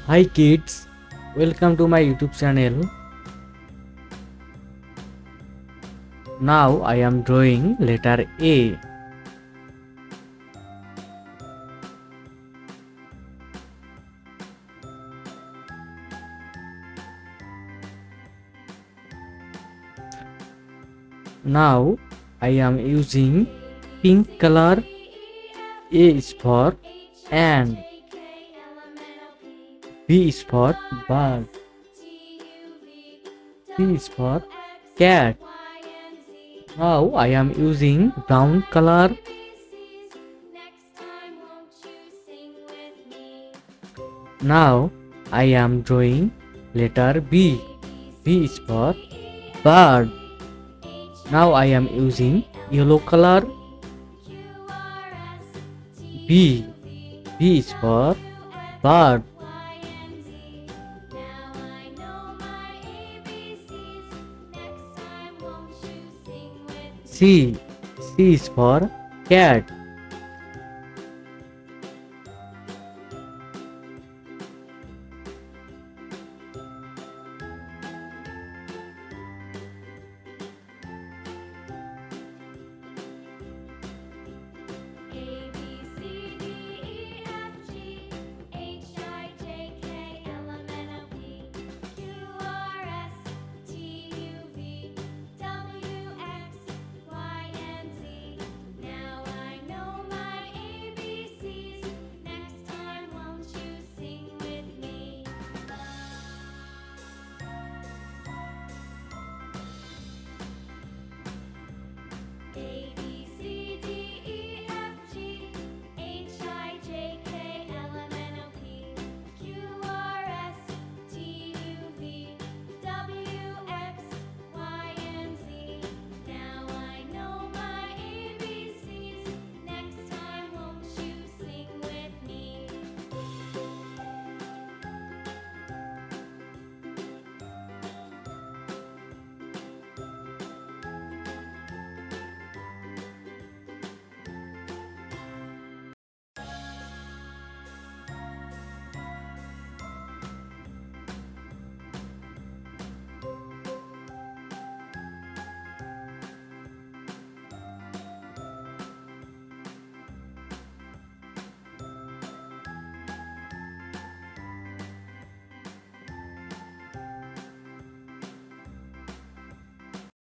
Hi kids, welcome to my YouTube channel. Now I am drawing letter A. Now I am using pink color. A is for ant, B is for bird, C is for cat. Now I am using brown color. Now I am drawing letter B. B is for bird. Now I am using yellow color. B. B is for bird. C. C is for cat.